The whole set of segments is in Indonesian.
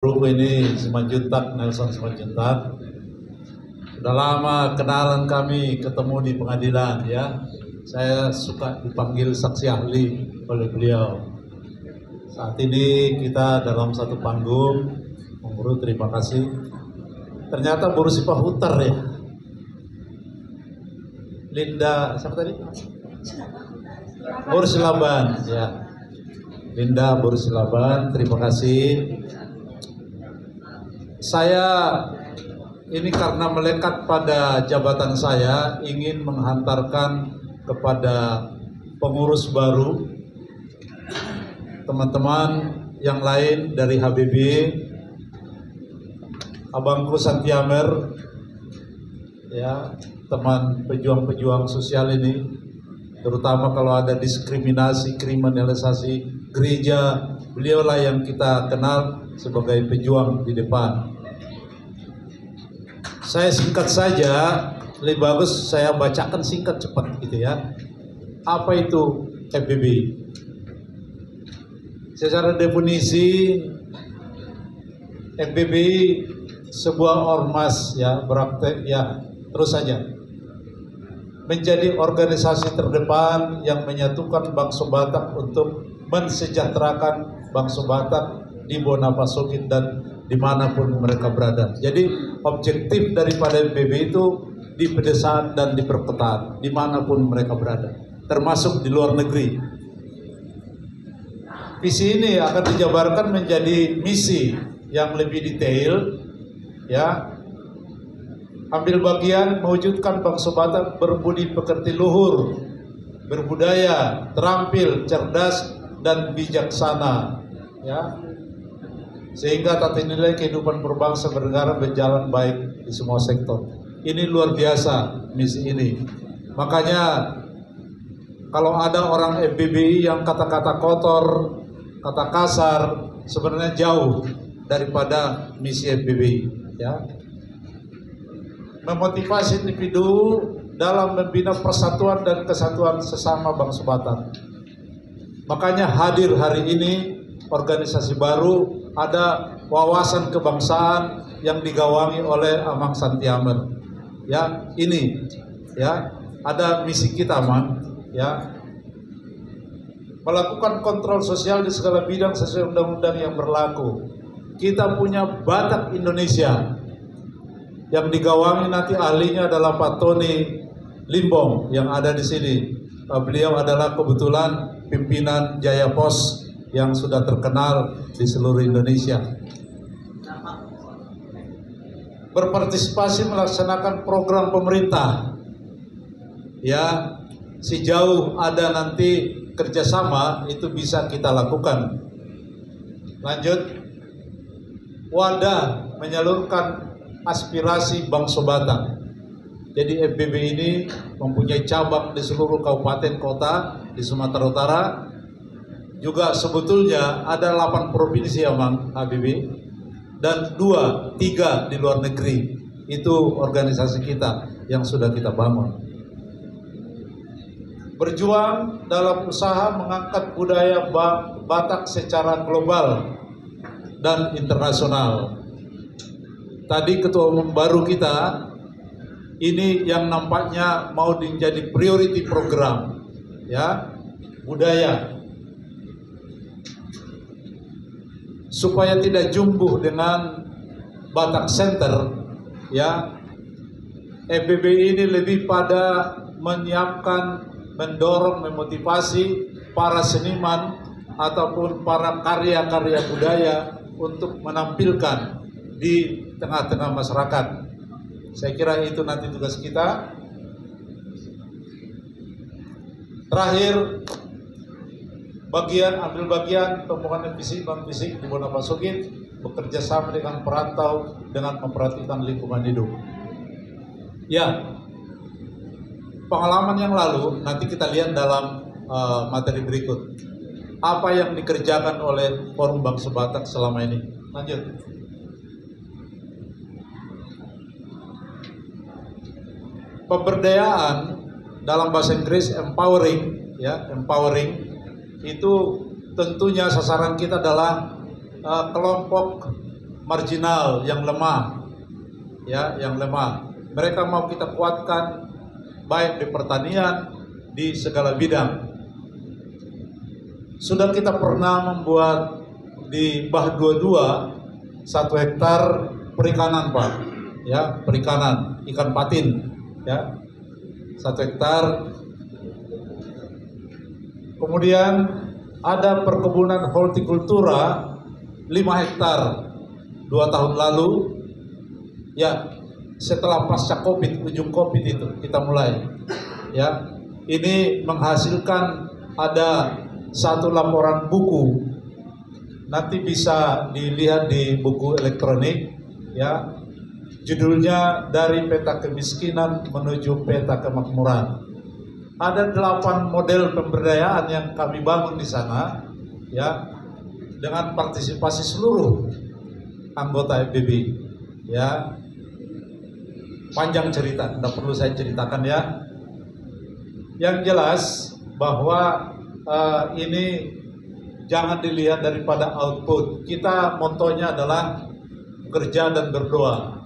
Grup ini Simanjuntak, Nelson Simanjuntak. Sudah lama kenalan kami ketemu di pengadilan ya. Saya suka dipanggil saksi ahli oleh beliau. Saat ini kita dalam satu panggung. Guru, terima kasih. Ternyata Buru Sipahutar ya. Linda, siapa tadi? Buru Silaban ya. Linda Buru Silaban, terima kasih. Saya ini karena melekat pada jabatan saya ingin menghantarkan kepada pengurus baru, teman-teman yang lain dari HBB, abangku Santiamer, ya, teman pejuang-pejuang sosial ini, terutama kalau ada diskriminasi, kriminalisasi gereja, beliaulah yang kita kenal sebagai pejuang di depan. Saya singkat saja, lebih bagus saya bacakan singkat cepat gitu ya. Apa itu FBB? Secara definisi FBB sebuah ormas ya, praktek ya, terus saja menjadi organisasi terdepan yang menyatukan bangsa Batak untuk mensejahterakan bangsa Batak di Bonapasogit dan dimanapun mereka berada. Jadi objektif daripada FBB itu di pedesaan dan di perkotaan, dimanapun mereka berada, termasuk di luar negeri. Visi ini akan dijabarkan menjadi misi yang lebih detail, ya. Ambil bagian mewujudkan bangsa Batak berbudi pekerti luhur, berbudaya, terampil, cerdas, dan bijaksana, ya. Sehingga tata nilai kehidupan berbangsa bernegara berjalan baik di semua sektor. Ini luar biasa misi ini. Makanya kalau ada orang FBBI yang kata-kata kotor, kata kasar, sebenarnya jauh daripada misi FBBI, ya. Memotivasi individu dalam membina persatuan dan kesatuan sesama bangsa Batak. Makanya hadir hari ini organisasi baru, ada wawasan kebangsaan yang digawangi oleh Amang Santiamer. Ya, ini ya, ada misi kita, Mang, ya. Melakukan kontrol sosial di segala bidang sesuai undang-undang yang berlaku. Kita punya Batak Indonesia yang digawangi nanti ahlinya adalah Pak Tony Limbong yang ada di sini. Beliau adalah kebetulan pimpinan Jaya Pos yang sudah terkenal di seluruh Indonesia. Berpartisipasi melaksanakan program pemerintah, ya, sejauh ada nanti kerjasama itu bisa kita lakukan. Lanjut, wadah menyalurkan aspirasi bangsa Batak. Jadi FBB ini mempunyai cabang di seluruh kabupaten kota di Sumatera Utara. Juga sebetulnya ada 8 provinsi ya, Mang Habibie, dan 2-3 di luar negeri. Itu organisasi kita yang sudah kita bangun. Berjuang dalam usaha mengangkat budaya Batak secara global dan internasional. Tadi ketua umum baru kita ini yang nampaknya mau menjadi priority program, ya, budaya, supaya tidak jumbuh dengan Batak Center, ya. FBB ini lebih pada menyiapkan, mendorong, memotivasi para seniman ataupun para karya-karya budaya untuk menampilkan di tengah-tengah masyarakat. Saya kira itu nanti tugas kita. Terakhir, ambil bagian pembangunan fisik dan fisik di Bonapasogit, bekerja sama dengan perantau dengan memperhatikan lingkungan hidup. Ya, pengalaman yang lalu nanti kita lihat dalam materi berikut. Apa yang dikerjakan oleh Forum Bangsa Batak selama ini. Lanjut. Pemberdayaan dalam bahasa Inggris empowering, ya, empowering itu tentunya sasaran kita adalah kelompok marginal, yang lemah, ya, yang lemah. Mereka mau kita kuatkan baik di pertanian, di segala bidang. Sudah kita pernah membuat di Bah 22 1 hektar perikanan, Pak, ya, perikanan ikan patin, ya, 1 hektar. Kemudian ada perkebunan hortikultura 5 hektar 2 tahun lalu, ya, setelah pasca COVID, ujung COVID itu kita mulai, ya. Ini menghasilkan ada 1 laporan buku, nanti bisa dilihat di buku elektronik, ya. Judulnya Dari Peta Kemiskinan Menuju Peta Kemakmuran. Ada 8 model pemberdayaan yang kami bangun di sana, ya, dengan partisipasi seluruh anggota FBB, ya. Panjang cerita, tidak perlu saya ceritakan, ya. Yang jelas bahwa ini jangan dilihat daripada output. Kita motonya adalah bekerja dan berdoa.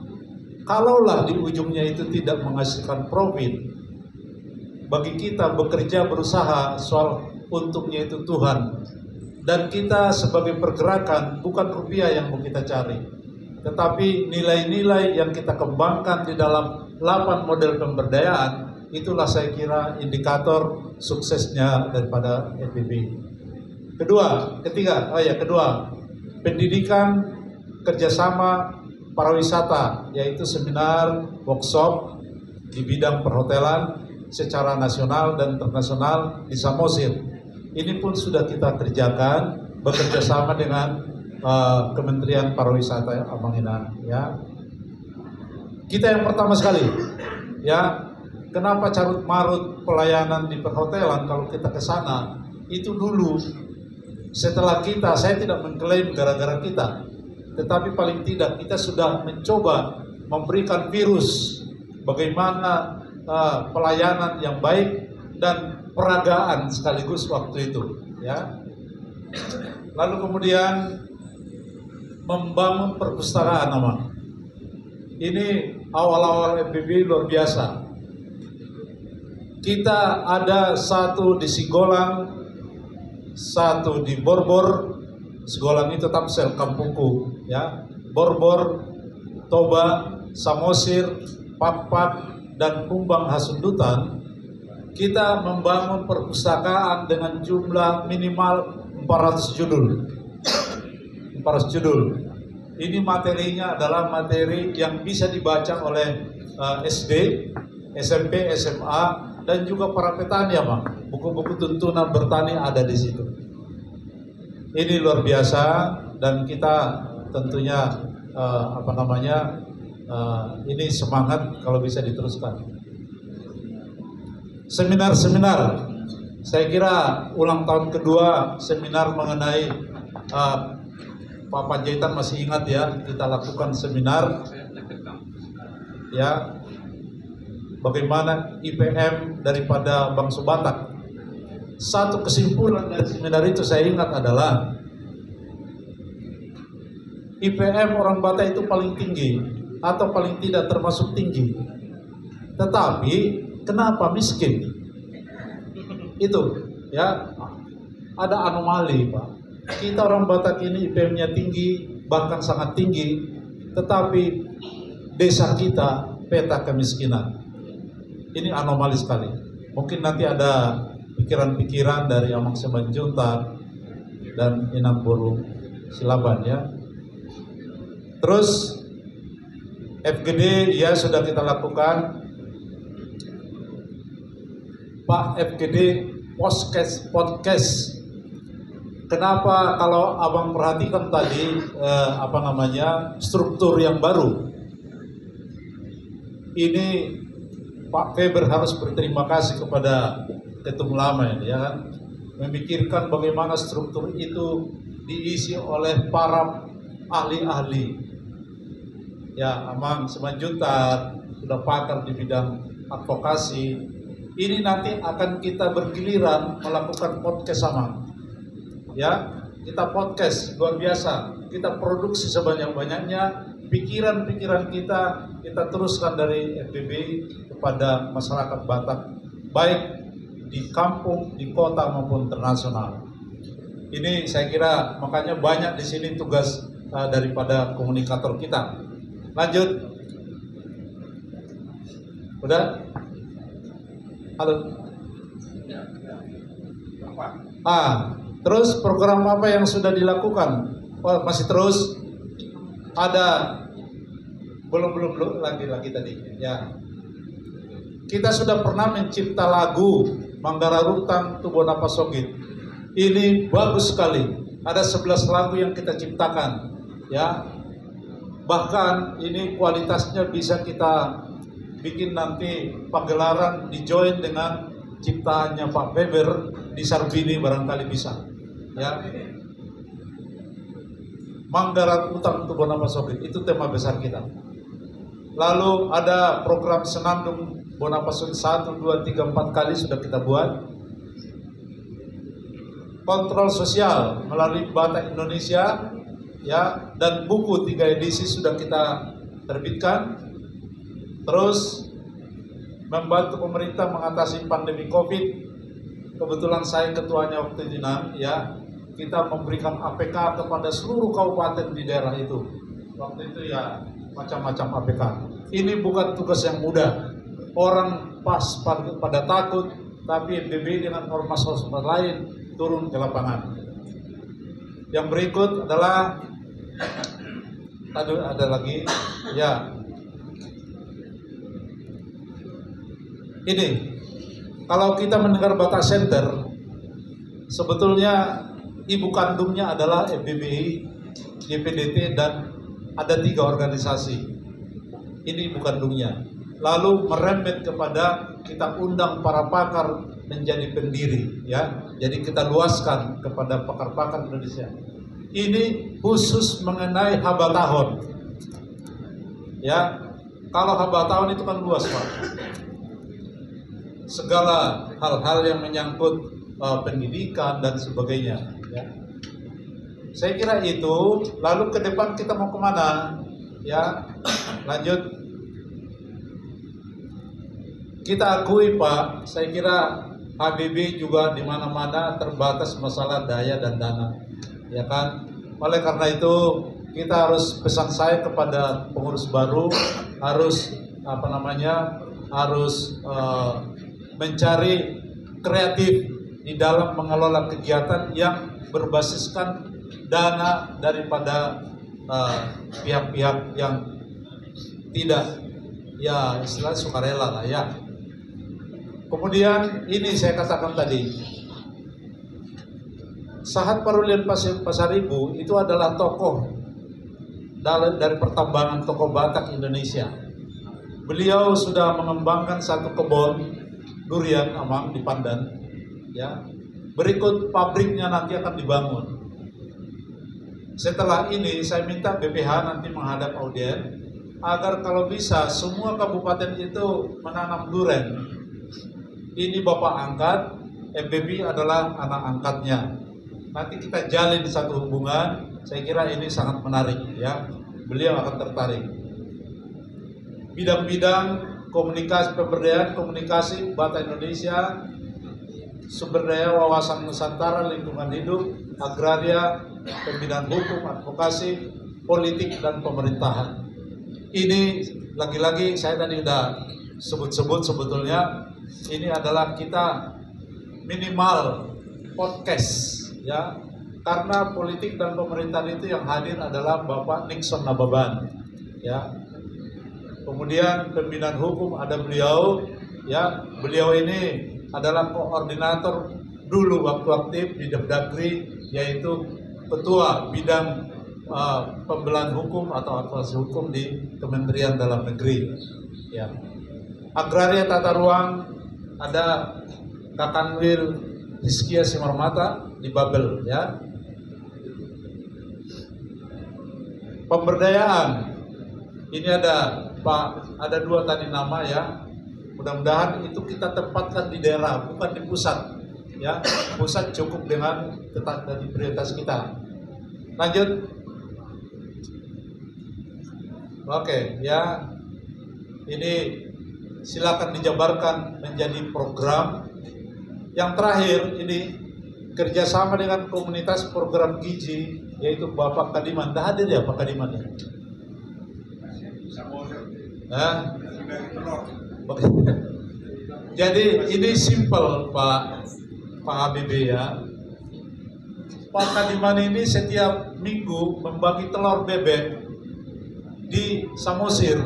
Kalaulah di ujungnya itu tidak menghasilkan profit, bagi kita bekerja berusaha, soal untungnya itu Tuhan. Dan kita sebagai pergerakan bukan rupiah yang mau kita cari, tetapi nilai-nilai yang kita kembangkan di dalam 8 model pemberdayaan, itulah saya kira indikator suksesnya daripada FBB. Kedua, pendidikan kerjasama pariwisata, yaitu seminar, workshop di bidang perhotelan secara nasional dan internasional di Samosir. Ini pun sudah kita kerjakan bekerja sama dengan Kementerian Pariwisata Abanginan, ya. Kita yang pertama sekali, ya, kenapa carut marut pelayanan di perhotelan? Kalau kita ke sana itu dulu, setelah kita, saya tidak mengklaim gara-gara kita, tetapi paling tidak kita sudah mencoba memberikan virus bagaimana pelayanan yang baik dan peragaan sekaligus waktu itu, ya. Lalu kemudian membangun perpustakaan, nama. Ini awal-awal FBB luar biasa. Kita ada 1 di Sigolang, 1 di Borbor. Sigolang itu Tamsel, kampungku, ya. Borbor, Toba, Samosir, Pakpak, dan Pumbang Hasundutan. Kita membangun perpustakaan dengan jumlah minimal 400 judul. 400 judul. Ini materinya adalah materi yang bisa dibaca oleh SD, SMP, SMA, dan juga para petani, ya, Bang. Buku-buku tuntunan bertani ada di situ. Ini luar biasa, dan kita tentunya ini semangat kalau bisa diteruskan. Seminar-seminar, saya kira ulang tahun kedua seminar mengenai Pak Panjaitan masih ingat, ya, kita lakukan seminar, ya, bagaimana IPM daripada Bangsa Batak. Satu kesimpulan dari seminar itu saya ingat adalah IPM orang Batak itu paling tinggi atau paling tidak termasuk tinggi, tetapi kenapa miskin? Itu, ya, ada anomali, Pak. Kita orang Batak ini IPM-nya tinggi, bahkan sangat tinggi, tetapi desa kita peta kemiskinan. Ini anomali sekali. Mungkin nanti ada pikiran-pikiran dari Amang Semanjuntak dan Inam Boru Silaban, ya. Terus FGD, ya, sudah kita lakukan. Pak, FGD podcast. Kenapa kalau Abang perhatikan tadi struktur yang baru? Ini Pak Feber harus berterima kasih kepada Ketum Lama, ya kan? Memikirkan bagaimana struktur itu diisi oleh para ahli-ahli. Ya, Amang Semanjuntak sudah pakar di bidang advokasi. Ini nanti akan kita bergiliran melakukan podcast sama. Ya, kita podcast luar biasa. kita produksi sebanyak-banyaknya. Pikiran-pikiran kita teruskan dari FBB kepada masyarakat Batak, baik di kampung, di kota maupun internasional. Ini saya kira makanya banyak di sini tugas daripada komunikator kita. Lanjut. Udah? Halo. Terus program apa yang sudah dilakukan? Oh, masih terus? Ada belum lagi tadi ya. Kita sudah pernah mencipta lagu Manggara Rutang Tubuh Napas Sogit. Ini bagus sekali. Ada 11 lagu yang kita ciptakan ya. Bahkan ini kualitasnya bisa kita bikin nanti pagelaran di join dengan ciptaannya Pak Weber di Sarbini, barangkali bisa ya. Manggara Rutang Tubuh Napas Sogit itu tema besar kita. Lalu ada program Senandung Bonapasun 1, 2, 3, 4 kali sudah kita buat. Kontrol sosial melalui Batak Indonesia ya, dan buku 3 edisi sudah kita terbitkan. Terus membantu pemerintah mengatasi pandemi Covid. Kebetulan saya ketuanya waktu itu ya. Kita memberikan APK kepada seluruh kabupaten di daerah itu. Waktu itu ya macam-macam APK. Ini bukan tugas yang mudah. Orang pas pada takut, tapi FBB dengan ormas-ormas lain turun ke lapangan. Yang berikut adalah ada lagi ya. Ini kalau kita mendengar Batak Center, sebetulnya ibu kandungnya adalah FBBI, YPDT, dan ada 3 organisasi. Ini ibu kandungnya. Lalu merembet kepada kita undang para pakar menjadi pendiri, ya. Jadi kita luaskan kepada pakar-pakar Indonesia. Ini khusus mengenai Habatahon, ya. Kalau Habatahon itu kan luas, Pak. Segala hal-hal yang menyangkut pendidikan dan sebagainya. Ya. Saya kira itu. Lalu ke depan kita mau kemana? Ya, lanjut. Kita akui, Pak, saya kira HBB juga di mana-mana terbatas masalah daya dan dana, ya kan? Oleh karena itu kita harus, pesan saya kepada pengurus baru, harus harus mencari kreatif di dalam mengelola kegiatan yang berbasiskan dana daripada pihak-pihak yang tidak, ya istilah sukarela lah ya. Kemudian ini saya katakan tadi, Sahat Parulian Pasaribu itu adalah tokoh dari pertambangan, tokoh Batak Indonesia. Beliau sudah mengembangkan satu kebun durian Amang di Pandan, ya. Berikut pabriknya nanti akan dibangun. Setelah ini saya minta BPH nanti menghadap audien agar kalau bisa semua kabupaten itu menanam durian. Ini Bapak angkat, FBB adalah anak angkatnya. Nanti kita jalin satu hubungan, saya kira ini sangat menarik ya. Beliau akan tertarik. Bidang-bidang komunikasi, pemberdayaan komunikasi Batak Indonesia, sumber daya wawasan Nusantara, lingkungan hidup, agraria, pembinaan hukum, advokasi, politik, dan pemerintahan. Ini lagi-lagi saya tadi sudah sebut-sebut sebetulnya. Ini adalah kita minimal podcast ya, karena politik dan pemerintahan itu yang hadir adalah Bapak Nixon Nababan ya. Kemudian pembinaan hukum ada beliau ya. Beliau ini adalah koordinator dulu waktu aktif di Depdagri, yaitu ketua bidang pembelahan hukum atau advokasi hukum di Kementerian Dalam Negeri ya. Agraria tata ruang ada Kakanwil Rizkia Simarmata di Babel ya. Pemberdayaan ini ada Pak, ada 2 tadi nama ya. Mudah-mudahan itu kita tempatkan di daerah, bukan di pusat ya. Pusat cukup dengan tetap dari prioritas kita. Lanjut. Oke, ya ini silakan dijabarkan menjadi program. Yang terakhir ini kerjasama dengan komunitas program gizi, yaitu Bapak Kadiman. Dah hadir ya Pak Kadiman? Nah, jadi ini simple Pak Habibie ya. Pak Kadiman ini setiap minggu membagi telur bebek di Samosir.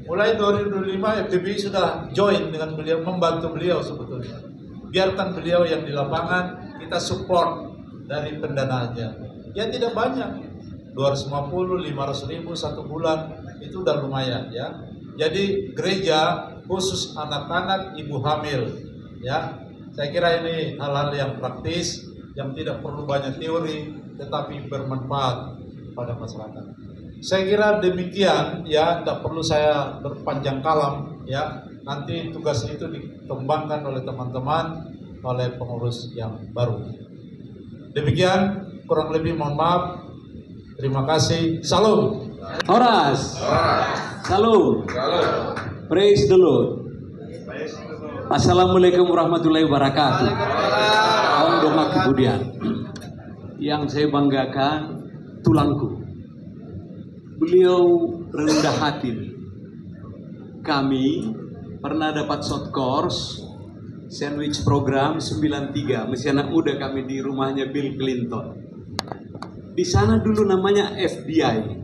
Mulai 2025 FPBI sudah join dengan beliau, membantu beliau sebetulnya. Biarkan beliau yang di lapangan, kita support dari pendanaannya. Ya tidak banyak, 250, 500 ribu satu bulan, itu udah lumayan ya. Jadi gereja khusus anak-anak ibu hamil ya. Saya kira ini hal-hal yang praktis, yang tidak perlu banyak teori, tetapi bermanfaat pada masyarakat. Saya kira demikian ya, tidak perlu saya berpanjang kalam ya. Nanti tugas itu dikembangkan oleh teman-teman, oleh pengurus yang baru. Demikian, kurang lebih mohon maaf. Terima kasih. Salam. Horas. Salam. Praise the Lord. Assalamualaikum warahmatullahi wabarakatuh. Om doma kemudian. Yang saya banggakan tulangku. Beliau rendah hati. Kami pernah dapat short course sandwich program 93, masih anak muda kami di rumahnya Bill Clinton. Di sana dulu namanya FBI.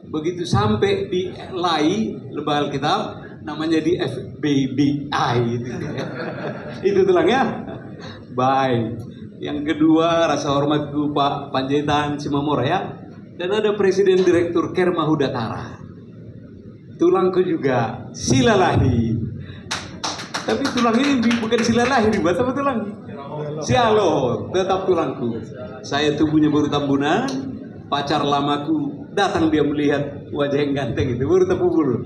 Begitu sampai di LAI, Lembaga Alkitab, namanya di FBI gitu ya. Itu tulangnya. Baik. Yang kedua, rasa hormatku Pak Panjaitan Simamora ya. Dan ada Presiden Direktur Kermahudatara. Tulangku juga silalahi. Tapi tulang ini bukan silalahi, dibuat apa tulang? Sialo, tetap tulangku. Saya tubuhnya baru tambunan, pacar lamaku datang dia melihat wajah yang ganteng itu, baru tepuk bulu.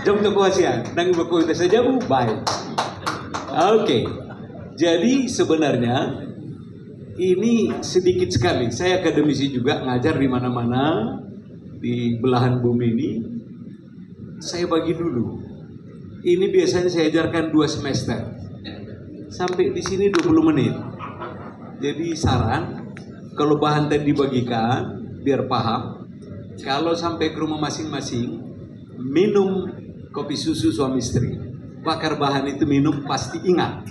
Jom ke kuasian, nang baku itu saja bu, baik. Oke, jadi sebenarnya ini sedikit sekali. Saya akademisi juga, ngajar di mana-mana di belahan bumi ini. Saya bagi dulu. Ini biasanya saya ajarkan 2 semester. Sampai di sini 20 menit. Jadi saran, kalau bahan tadi dibagikan, biar paham. Kalau sampai ke rumah masing-masing, minum kopi susu suami istri. Bakar bahan itu minum, pasti ingat.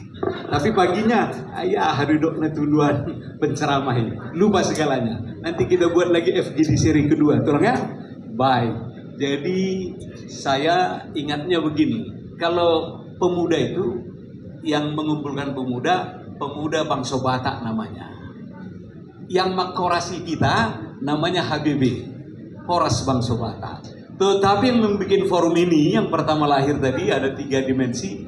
Tapi paginya, ayah haridok natuluan penceramah ini. Lupa segalanya. Nanti kita buat lagi FG di seri kedua. Tolong ya? Baik. Jadi saya ingatnya begini. Kalau pemuda itu yang mengumpulkan pemuda Bangsa Batak namanya. Yang makorasi kita namanya HBB, Horas Bangsa Batak. Tetapi yang membuat forum ini yang pertama lahir tadi ada 3 dimensi.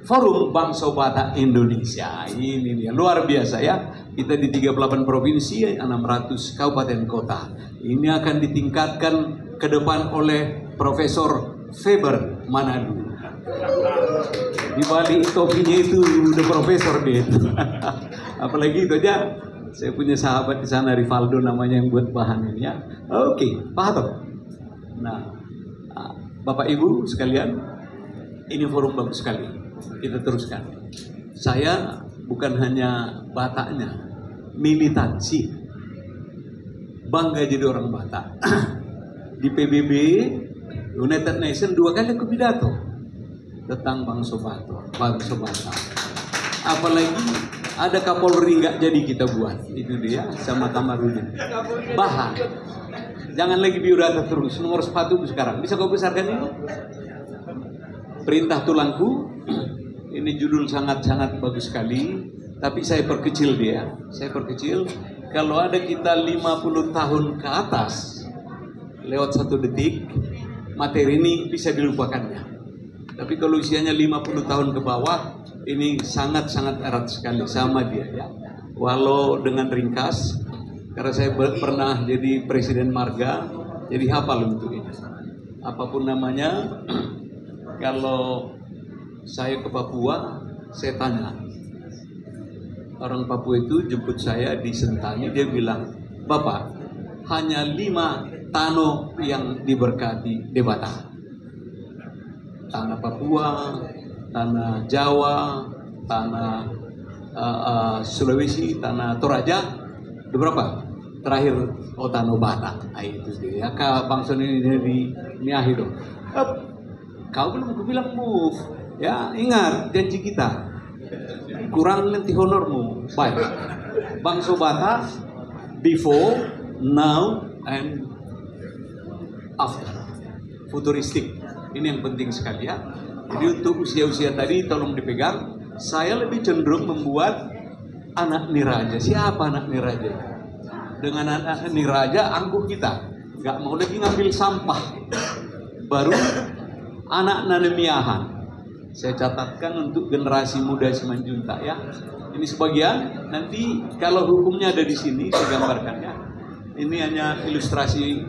Forum Bangsa Batak Indonesia. Ini dia luar biasa ya. Kita di 38 provinsi, 600 kabupaten kota. Ini akan ditingkatkan ke depan oleh Profesor Faber Manado. Di balik topinya itu udah profesor dia. Apalagi itu aja. Saya punya sahabat di sana, Rivaldo namanya, yang buat bahan ini ya. Oke, Pak Hato. Nah, Bapak Ibu sekalian, ini forum bagus sekali. Kita teruskan. Saya bukan hanya Bataknya, militansi. Bangga jadi orang Batak. Di PBB, United Nations 2 kali aku pidato tentang Bangsa Batak. Apalagi ada Kapolri nggak jadi kita buat. Itu dia sama Kamarudin. Bahan. Jangan lagi biodata terus. Nomor sepatu sekarang. Bisa kau besarkan ini? Perintah tulangku. Ini judul sangat-sangat bagus sekali. Tapi saya perkecil dia. Saya perkecil. Kalau ada kita 50 tahun ke atas, lewat 1 detik, materi ini bisa dilupakannya. Tapi kalau usianya 50 tahun ke bawah, ini sangat-sangat erat sekali sama dia ya. Walau dengan ringkas, karena saya pernah jadi presiden marga, jadi hafal untuk ini. Apapun namanya, kalau saya ke Papua, saya tanya. Orang Papua itu jemput saya di Sentani, dia bilang, Bapak, hanya 5 Tanah yang diberkati di Batak. Tanah Papua, tanah Jawa, tanah Sulawesi, tanah Toraja, ada berapa? Terakhir, tanah Batak. Nah, itu dia. Kak Bang Sony ini dari Niahi dong. Kau belum aku bilang move. Ya, ingat janji kita. Kurang nanti honormu. Baik. Bangsa Batak, before, now, and after. Futuristik. Ini yang penting sekali ya. Jadi untuk usia-usia tadi tolong dipegang. Saya lebih cenderung membuat anak niraja. Siapa anak niraja? Dengan anak niraja angkuh kita. Gak mau lagi ngambil sampah. Baru anak nanemiahan. Saya catatkan untuk generasi muda Simanjuntak ya. Ini sebagian. Nanti kalau hukumnya ada di sini saya gambarkan ya. Ini hanya ilustrasi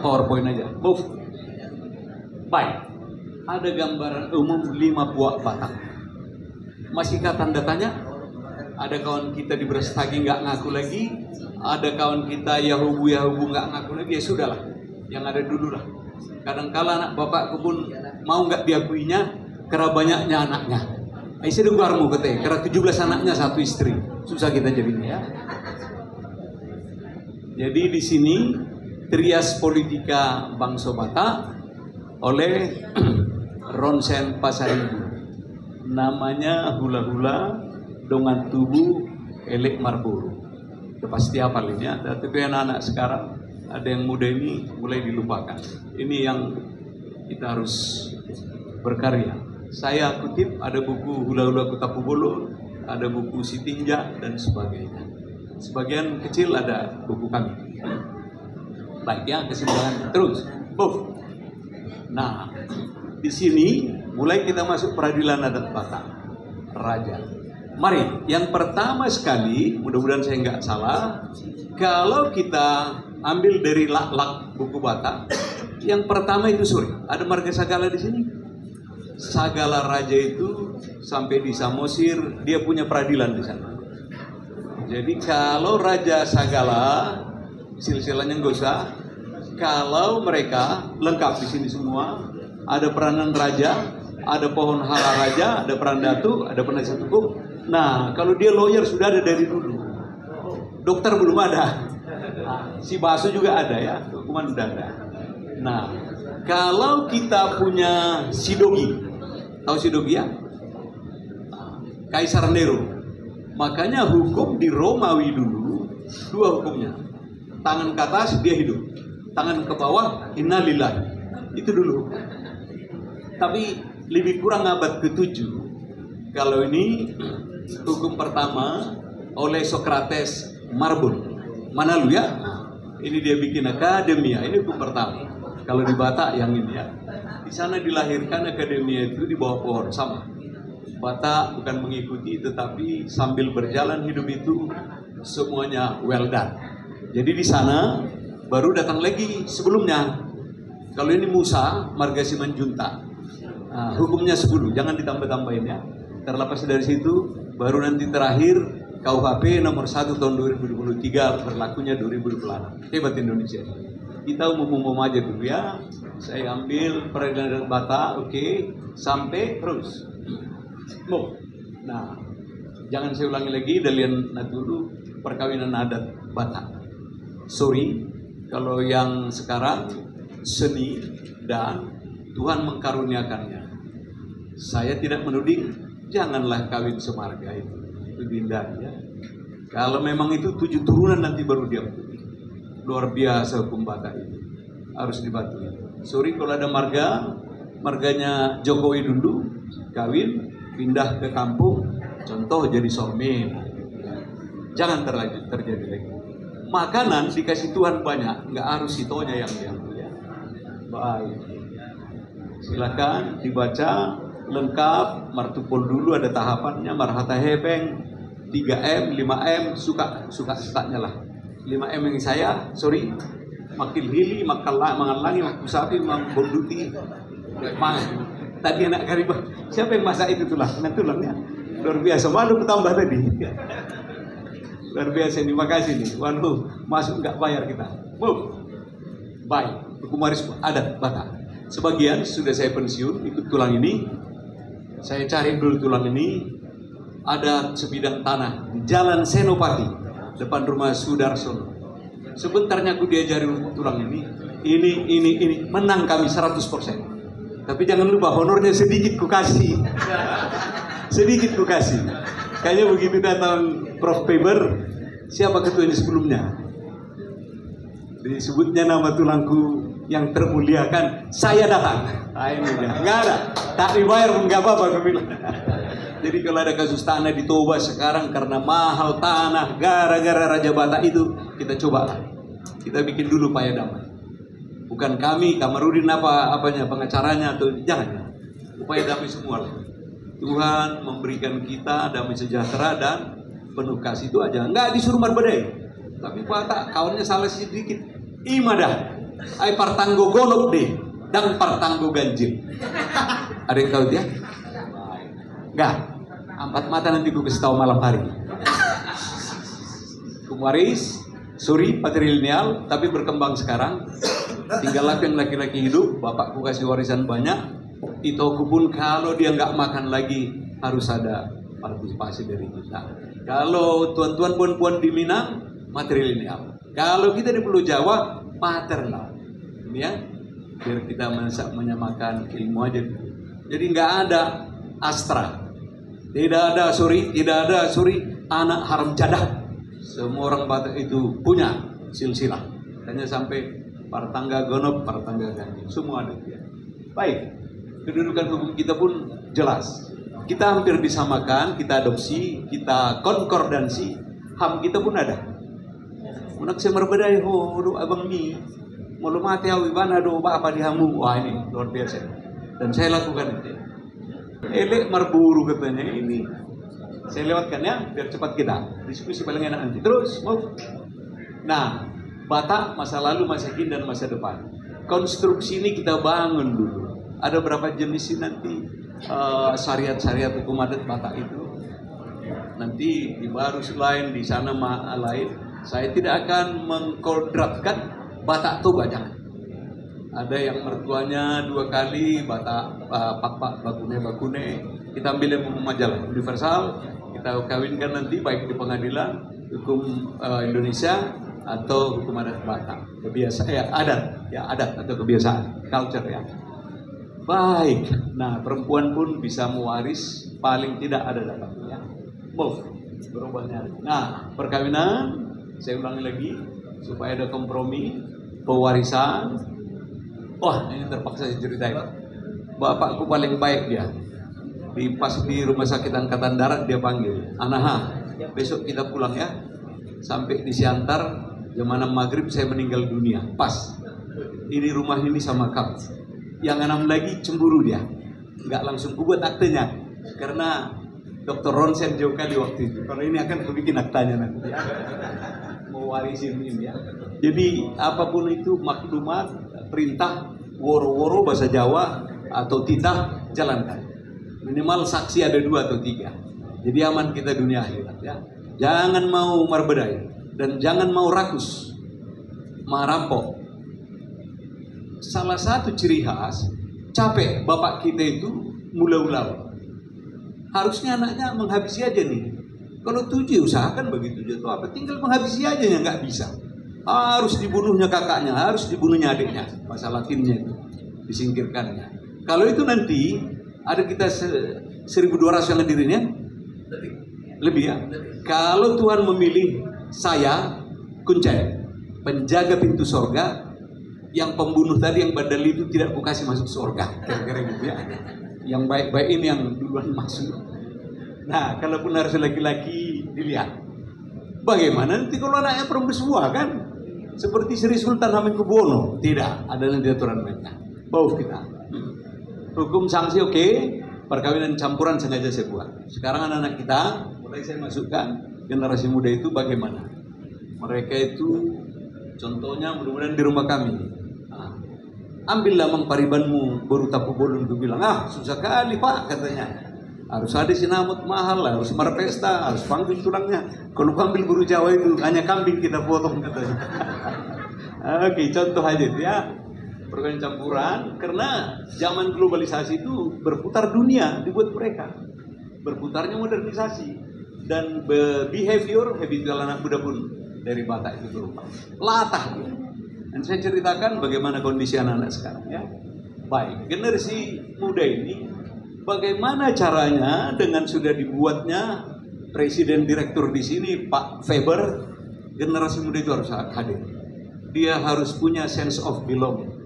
PowerPoint aja. Move. Baik, ada gambaran umum 5 buah Batak. Masihkah tanda tanya? Ada kawan kita di Brastagi nggak ngaku lagi, ada kawan kita Yahubu nggak ngaku lagi, ya sudahlah, yang ada dulu lah. Kadang-kala anak bapak pun mau nggak diakuinya, karena banyaknya anaknya. Isi dengarmu katanya, karena 17 anaknya 1 istri, susah kita jadinya ya. Jadi di sini trias politika bangsa Batak oleh Ronsen Pasaribu, namanya hula-hula dengan tubuh elek Marlboro. Itu pasti hafal ini ya. Tapi anak-anak sekarang ada yang muda ini mulai dilupakan. Ini yang kita harus berkarya. Saya kutip ada buku hula-hula Kutapu Bolo, ada buku Sitinja dan sebagainya. Sebagian kecil ada buku kami. Baik ya, kesimpulan terus. Nah, di sini mulai kita masuk peradilan adat Batak, Raja. Mari, yang pertama sekali, mudah-mudahan saya nggak salah, kalau kita ambil dari lak-lak buku Batak, yang pertama itu sorry, ada marga Sagala di sini. Sagala Raja itu sampai di Samosir, dia punya peradilan di sana. Jadi kalau Raja Sagala, silsilahnya nggak usah. Kalau mereka lengkap di sini semua, ada peranan raja, ada pohon hala raja, ada peran datu, ada penasihat hukum. Nah, kalau dia lawyer sudah ada dari dulu. Dokter belum ada. Si Baso juga ada ya, hukuman sudah ada. Nah, kalau kita punya Sidogi, tahu Sidogi ya? Kaisar Nero. Makanya hukum di Romawi dulu, 2 hukumnya. Tangan ke atas dia hidup. Tangan ke bawah, innalillahi. Itu dulu. Tapi lebih kurang abad ke-7. Kalau ini hukum pertama oleh Socrates Marbun. Mana lu ya? Ini dia bikin akademia. Ini hukum pertama. Kalau di Batak yang ini ya. Di sana dilahirkan akademia itu di bawah pohon sama. Batak bukan mengikuti, tetapi sambil berjalan hidup itu semuanya well done. Jadi di sana baru datang lagi sebelumnya. Kalau ini Musa, marga Simanjuntak. Nah, hukumnya 10, jangan ditambah-tambahin ya. Terlepas dari situ, baru nanti terakhir KUHP nomor 1 tahun 2023, berlakunya 2026. Hebat Indonesia. Kita umum-umum aja dulu ya. Saya ambil peradilan Batak, oke, sampai terus. Nah, jangan saya ulangi lagi dalian dulu perkawinan adat Batak. Sorry, kalau yang sekarang seni dan Tuhan mengkaruniakannya. Saya tidak menuding, janganlah kawin semarga itu dihindari ya. Kalau memang itu 7 turunan nanti baru dia luar biasa hukum Batak itu harus dipatuhi. Sorry kalau ada marganya Jokowi dulu kawin pindah ke kampung, contoh jadi sormin, jangan terjadi lagi. Makanan dikasih Tuhan banyak, nggak harus itonya yang diambil ya. Baik, silakan dibaca lengkap. Martupol dulu ada tahapannya, marhata hepeng, 3M, 5M, suka-sukanya lah. 5M yang saya, sorry, makil hili, mangalangi, makusapi, mangborduti, tadi anak karibah, siapa yang masak itu tulang ya? Luar biasa, malu bertambah tadi. Luar biasa, terima kasih nih. Waduh, masuk nggak bayar kita. Baik, hukum waris adat Batak. Sebagian sudah saya pensiun ikut tulang ini. Saya cari dulu tulang ini. Ada sebidang tanah di Jalan Senopati depan rumah Sudarsono. Sebentarnya aku diajari tulang ini. Ini menang kami 100%. Tapi jangan lupa honornya sedikit ku kasih. Sedikit ku kasih. Kayaknya begitu datang Prof. Faber, siapa ketuanya sebelumnya? Disebutnya nama tulangku yang termuliakan, saya datang. Nah, ini dia. Nggak ada, tak dibayar pun nggak apa-apa, aku bilang. Jadi kalau ada kasus tanah di Toba sekarang karena mahal tanah gara-gara Raja Batak itu, kita coba, kita bikin dulu upaya damai. Bukan kami, Kamarudin apanya pengacaranya atau jangan. Upaya damai semua lah. Tuhan memberikan kita damai sejahtera dan penuh kasih itu aja. Nggak disuruh berbedai. Tapi Batak kawannya salah sedikit. Imadah, ai partanggo golok deh, dan partanggo ganjil. Ada yang tahu dia? Enggak. 4 mata nanti gue kasih tahu malam hari. Waris, suri patrilineal, tapi berkembang sekarang. Tinggal yang laki-laki hidup, bapakku kasih warisan banyak. Itu aku pun kalau dia nggak makan lagi harus ada partisipasi dari kita. Kalau tuan-tuan puan-puan di Minang, matrilineal. Kalau kita di Pulau Jawa, paternal. Ini ya, biar kita menyamakan ilmu aja. Jadi nggak ada astra. Tidak ada suri, anak haram jadah. Semua orang Batak itu punya silsilah. Hanya sampai partangga gonop, partangga ganjil. Semua ada. Baik, kedudukan hukum kita pun jelas. Kita hampir disamakan, kita adopsi, kita konkordansi. HAM kita pun ada. Unak saya berbedai, do abang ni. Mau mati awi bana do apa dihamu. Wah ini luar biasa. Dan saya lakukan itu. Elek marburu katanya ini. Saya lewatkan ya, biar cepat kita. Diskusi paling enak nanti. Terus, mau. Nah, Batak masa lalu, masa kini, dan masa depan. Konstruksi ini kita bangun dulu. Ada berapa jenis nanti syariat-syariat hukum adat Batak itu. Nanti di baru lain, di sana lain. Saya tidak akan mengkodratkan Batak Toba, jangan. Ada yang mertuanya 2 kali Batak pak bakune. Kita ambil yang majalah universal, kita kawinkan nanti baik di pengadilan hukum Indonesia atau hukum adat Batak. Kebiasaan adat atau kebiasaan culture ya. Baik. Nah, perempuan pun bisa mewaris, paling tidak ada dapatnya. Move berubahnya. Nah, perkawinan saya ulangi lagi supaya ada kompromi pewarisan. Wah, ini terpaksa saya ceritain. Bapakku paling baik dia. Pas di rumah sakit angkatan darat dia panggil, Anaha, besok kita pulang ya. Sampai di Siantar, jam 6 maghrib saya meninggal dunia. Pas. Ini rumah ini sama kamu. Yang 6 lagi cemburu dia. Nggak langsung kubuat aktenya. Karena Dr. Ronsen jauh kali waktu itu. Kalau ini akan kubikin aktanya nanti ya. Mau warisin ini ya. Jadi apapun itu maklumat, perintah, woro-woro bahasa Jawa atau titah jalankan. Minimal saksi ada 2 atau 3. Jadi aman kita dunia akhirat ya. Jangan mau marbedai dan jangan mau rakus, marampok. Salah satu ciri khas capek bapak kita itu mula-ulau. Harusnya anaknya menghabisi aja nih. Kalau 7 usahakan begitu jatuh apa, tinggal menghabisi aja ya nggak bisa. Harus dibunuhnya kakaknya, harus dibunuhnya adiknya. Bahasa Latinnya itu disingkirkannya. Kalau itu nanti ada kita 1.200 yang hadirinnya lebih ya. Kalau Tuhan memilih saya Kuncen, penjaga pintu sorga, yang pembunuh tadi yang badal itu tidak ku kasih masuk surga, kira-kira gitu ya. Yang baik-baik ini yang duluan masuk. Nah, kalaupun harus laki-laki dilihat. Bagaimana nanti kalau anaknya perempuan semua kan? Seperti Sri Sultan Hamengkubuwono. Tidak, ada nanti aturan mainnya. Bau kita. Hukum sanksi oke, perkawinan campuran sengaja saya buat. Sekarang anak-anak kita, mulai saya masukkan generasi muda itu bagaimana? Mereka itu contohnya mudah-mudahan di rumah kami. Nah, ambillah mangparibanmu baru tapu bolon. Gue bilang, susah kali pak katanya. Harus ada sinamut mahal lah, harus marpesta, harus panggil tulangnya. Kalau ambil buru Jawa itu hanya kambing kita potong katanya. Oke, contoh aja itu ya. Perkawinan campuran, karena zaman globalisasi itu berputar dunia dibuat mereka. Berputarnya modernisasi dan behavior habitual anak muda pun dari Batak itu berubah. Latah. Dan saya ceritakan bagaimana kondisi anak-anak sekarang ya. Baik, generasi muda ini bagaimana caranya dengan sudah dibuatnya presiden direktur di sini Pak Faber, generasi muda itu harus hadir. Dia harus punya sense of belonging.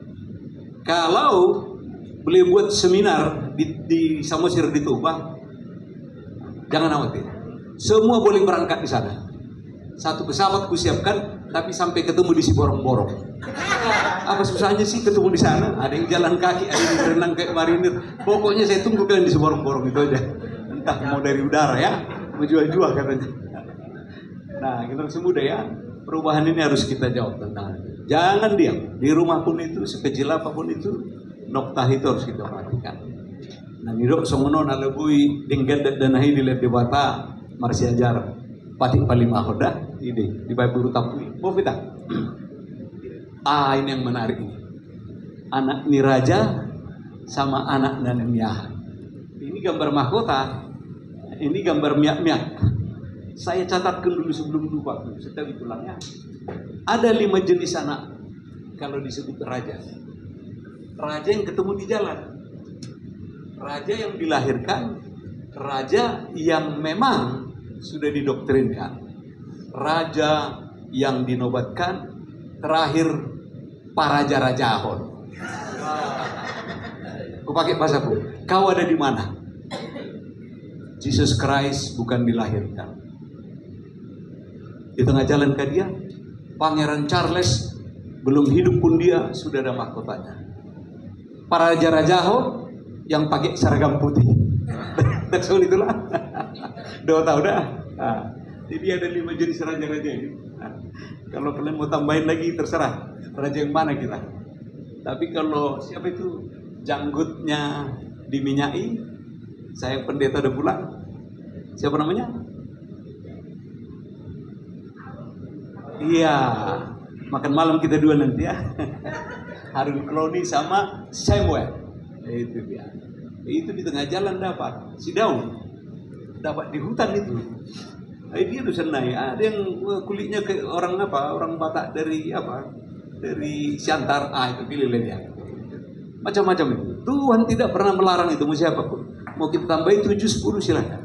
Kalau beliau buat seminar di Samosir di Tuban, jangan khawatir. Semua boleh berangkat di sana. Satu pesawat kusiapkan, tapi sampai ketemu di Siborong-borong. Apa susahnya sih ketemu di sana? Ada yang jalan kaki, ada yang berenang kayak marinir. Pokoknya saya tunggu kalian di Siborong-borong itu aja. Entah mau dari udara ya, mau jual-jual katanya. Nah, generasi muda ya, perubahan ini harus kita jawab tentang. Jangan diam. Di rumah pun itu, sekecil apapun itu, noktah itu harus kita perhatikan. Nah, nidok songono nalebui dinggat dan nahi dilihat di bata marsi ajar patik paling mahoda ide di buru tapui. Mau kita? Ini yang menarik ini. Anak Niraja sama anak Nanemiah. Ini gambar mahkota. Ini gambar miak-miak. Saya catatkan dulu sebelum lupa. Setelah tulangnya. Ada 5 jenis anak kalau disebut raja. Raja yang ketemu di jalan. Raja yang dilahirkan. Raja yang memang sudah didoktrinkan. Raja yang dinobatkan. Terakhir Paraja-raja Ahon. Aku pakai bahasa pun. Kau ada di mana? Jesus Christ bukan dilahirkan. Di tengah jalan ke dia, Pangeran Charles belum hidup pun dia sudah ada mahkotanya. Para raja-raja yang pakai seragam putih. Betul itulah. Udah tahu dah. Jadi ada 5 jenis raja-raja ini. Kalau kalian mau tambahin lagi terserah. Raja yang mana kita? Tapi kalau siapa itu janggutnya diminyai, saya pendeta udah pulang. Siapa namanya? Iya, makan malam kita dua nanti ya. Harun Kloni sama Samuel. Itu dia. Itu di tengah jalan dapat. Si Daud dapat di hutan itu. Dia tuh senang ya. Ada yang kulitnya ke orang apa? Orang Batak dari apa? Dari Siantar. Itu pilih dia. Macam-macam itu. Tuhan tidak pernah melarang itu mau siapapun. Mau kita tambahin 7-10 silakan.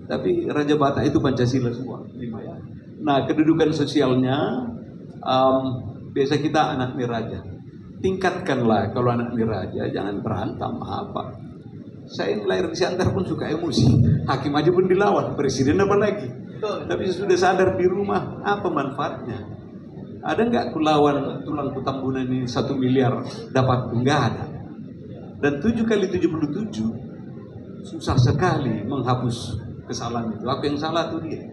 Tapi Raja Batak itu Pancasila semua. 5 ya. Nah, kedudukan sosialnya biasa kita anak niraja. Tingkatkanlah kalau anak niraja, jangan berantem apa. Saya yang lahir di Siantar pun suka emosi. Hakim aja pun dilawan, presiden apa lagi. Tapi sudah sadar di rumah apa manfaatnya. Ada nggak kulawan tulang kutambunan ini 1 miliar dapat? Nggak ada. Dan 7 kali 77 susah sekali menghapus kesalahan itu. Apa yang salah tuh dia.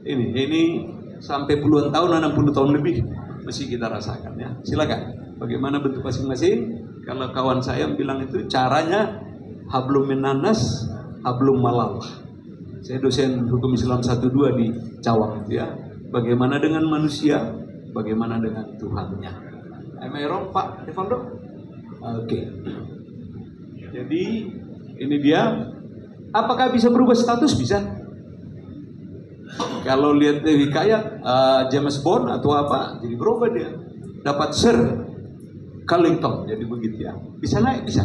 Ini sampai puluhan tahun, 60 tahun lebih mesti kita rasakan ya. Silakan. Bagaimana bentuk masing-masing? Kalau kawan saya bilang itu caranya hablum minanas, hablum malallah. Saya dosen hukum Islam 1-2 di Cawang itu ya. Bagaimana dengan manusia? Bagaimana dengan Tuhannya? Am I wrong, Pak Evaldo? Oke. Jadi ini dia. Apakah bisa berubah status? Bisa. Kalau lihat hikayat James Bond atau apa, jadi berubah dia. Dapat Sir Carlington, jadi begitu ya. Bisa naik, bisa.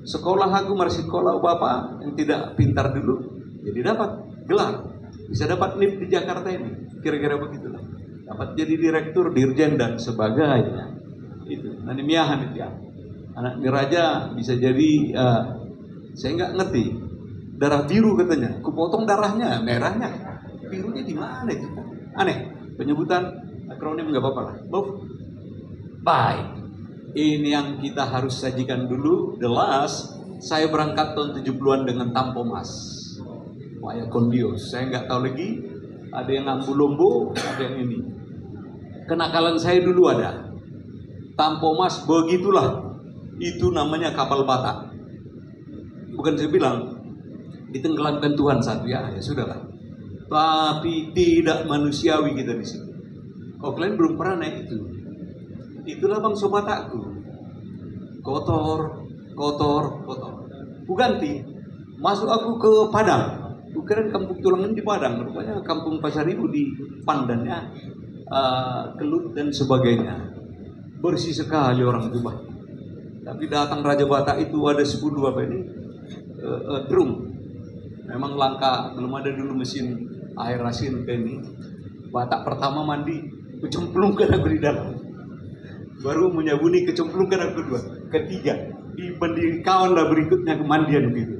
Sekolah aku masih sekolah bapak yang tidak pintar dulu, jadi dapat gelar. Bisa dapat NIP di Jakarta ini, kira-kira begitulah. Dapat jadi direktur, dirjen dan sebagainya. Itu, nanimiahan itu ya. Anak niraja bisa jadi, saya nggak ngerti. Darah biru katanya, kupotong darahnya, merahnya. Birunya di mana itu? Aneh. Penyebutan akronim nggak apa-apa lah. Baik. Ini yang kita harus sajikan dulu. The last, saya berangkat tahun 70-an dengan Tampo Mas. Waya Kondios. Saya nggak tahu lagi. Ada yang Ambu Lombo, ada yang ini. Kenakalan saya dulu ada. Tampo Mas, begitulah. Itu namanya kapal Batak. Bukan saya bilang ditenggelamkan Tuhan satu ya sudahlah. Tapi tidak manusiawi kita di sini. Oh, kalian belum pernah naik itu. itulah Bangsa Batakku. Kotor, kotor, kotor. Ku ganti, masuk aku ke Padang. Ku kira kampung tulangan di Padang, rupanya kampung Pasar Ibu di Pandannya, Kelut dan sebagainya. Bersih sekali orang itu, Bah. Tapi datang Raja Batak itu ada 10 drum. Memang langka, belum ada dulu mesin air asin kayak ini. Batak pertama mandi, kecemplungkan aku di dalam. Baru menyabuni, kecemplungkan aku kedua. Ketiga, dibanding kawan lah berikutnya kemandian gitu.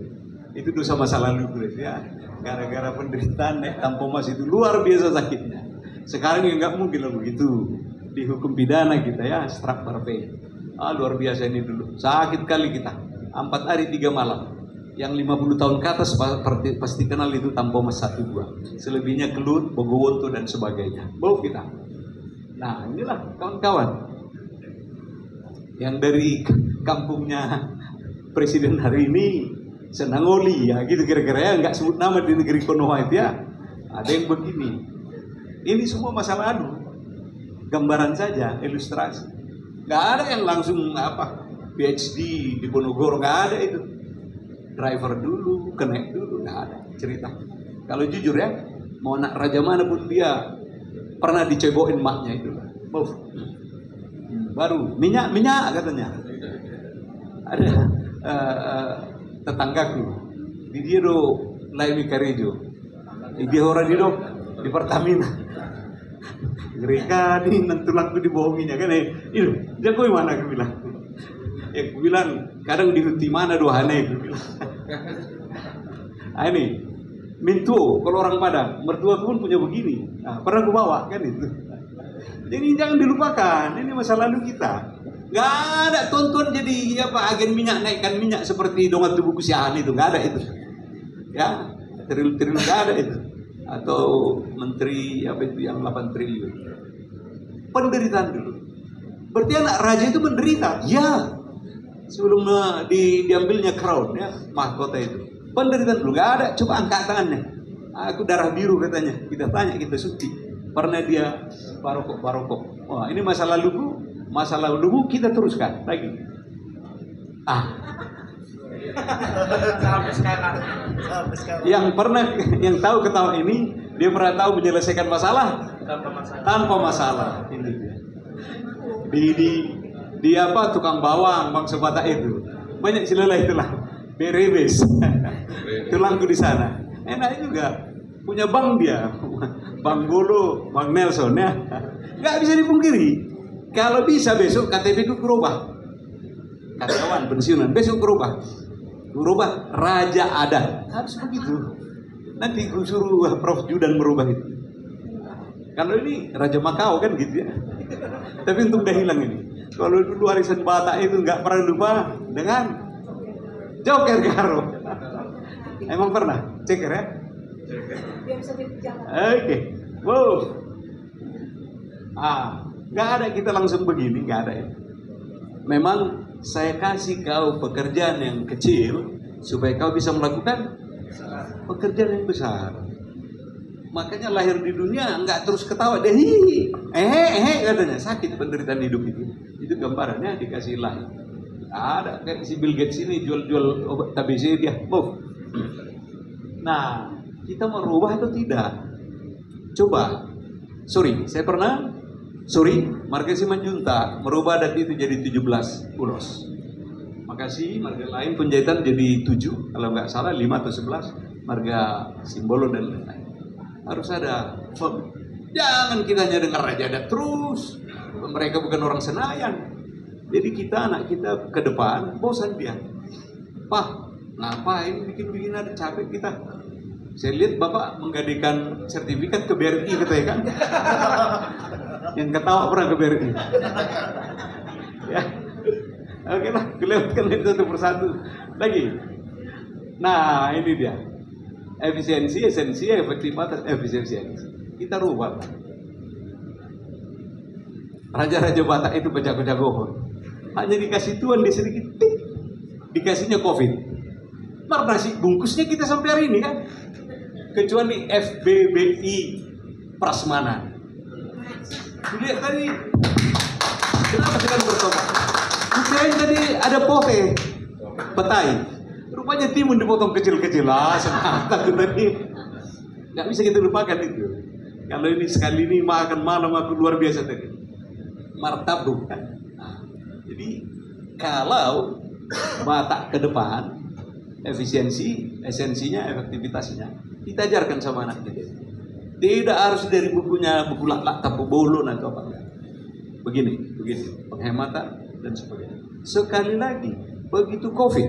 Itu dosa masa lalu ya. Gara-gara penderitaan Tampomas itu luar biasa sakitnya. Sekarang ya nggak mungkin lah begitu. Dihukum pidana kita ya, straf parpe. Luar biasa ini dulu. Sakit kali kita. 4 hari 3 malam. Yang 50 tahun ke atas pasti kenal itu Tampomas 1-2. Selebihnya Kelut, Bogowonto dan sebagainya. Bau kita. Nah inilah kawan-kawan. Yang dari kampungnya Presiden hari ini Senangoli ya gitu kira-kira ya, nggak sebut nama di negeri Konoha itu ya. Ada yang begini. Ini semua masa lalu. Gambaran saja, ilustrasi. Nggak ada yang langsung PhD di Ponorogo, nggak ada itu. Driver dulu, connect dulu, nggak ada cerita. Kalau jujur ya, mau anak raja mana pun dia pernah dicebokin maknya itu. Baru minyak katanya. Ada tetanggaku di dia do Laimi Karejo. Dia orang di Pertamina. Mereka ini nentulangku dibohonginya kan ini jago mana aku bilang. Aku bilang kadang di huti mana dohane aku bilang. Ini mintu kalau orang Padang, mertua pun punya begini. Nah, pernah aku bawa kan itu. Jadi jangan dilupakan, ini masa lalu kita. Gak ada tonton jadi agen minyak naikkan minyak seperti dongat tubuh kusiahan itu, gak ada itu. Ya, triliun gak ada itu. Atau menteri itu yang 8 triliun. Penderitaan dulu. Berarti anak raja itu menderita. Ya. Sebelum diambilnya crown ya, mahkota itu. Penderitaan dulu gak ada. Coba angkat tangannya. Aku darah biru katanya. Kita tanya, kita suci. Pernah dia barokok. Wah, ini masa lalu kita teruskan lagi. Sampai sekarang. Yang tahu ketawa ini, dia pernah tahu menyelesaikan masalah tanpa masalah. Ini dia. Tukang bawang Bangsa Batak itu. Banyak silalah itulah. Berebes. Tulangku di sana. Enak juga. Punya bank dia. Bang Golo, Bang Nelson ya. Nggak bisa dipungkiri. Kalau bisa besok KTP itu berubah. Karyawan pensiunan besok berubah. Raja adat. Harus begitu. Nanti gue suruh Prof Judan merubah itu. Kalau ini Raja Makau kan gitu ya. Tapi untung udah hilang ini. Kalau dulu warisan Batak itu nggak pernah lupa dengan Joker Garo. Emang pernah? Ceker ya? Oke. Wow. Nggak ada kita langsung begini, nggak ada ya. Memang saya kasih kau pekerjaan yang kecil supaya kau bisa melakukan pekerjaan yang besar. Makanya lahir di dunia nggak terus ketawa deh, katanya sakit penderitaan hidup itu. Itu gambarannya dikasih lahir. Ada kayak si Bill Gates ini jual obat TBC dia, Nah, kita merubah atau tidak? Coba. Marga Simanjuntak merubah adat itu jadi 17 ulos. Makasih, marga lain penjahitan jadi 7, kalau nggak salah 5 atau 11, marga Simbolo dan lain-lain. Harus ada. Jangan kita hanya dengar raja adat terus. Mereka bukan orang Senayan. Jadi anak kita ke depan, bosan dia. Pak, ngapain bikin ada capek kita. Saya lihat Bapak menggadaikan sertifikat ke BRI katanya kan. Yang ketawa pernah ke BRI. Ya. Oke lah, kelewatkan itu satu persatu. Lagi. Nah, ini dia. Efisiensi, efektivitas, efisiensi. Kita rubah. Raja-raja Batak itu berjago-jago. Hanya dikasih tuan di sedikit, dikasihnya COVID. Nasi bungkusnya kita sampai hari ini kan. Kecuali FBBI Prasmanan. Lihat tadi Kenapa sekarang bertobat? Kirain tadi ada pohe, petai. Rupanya timun dipotong kecil-kecil lah. Senang aku tadi. Nggak bisa kita lupakan itu. Kalau ini sekali ini makan malam aku luar biasa tadi. Martabak kan. Nah, jadi kalau Batak ke depan, esensinya, efektivitasnya, kita ajarkan sama anak kita. Tidak harus dari bukunya, buku lak-lak tapu bolon atau apa. Begini, penghematan dan sebagainya. Sekali lagi, begitu COVID,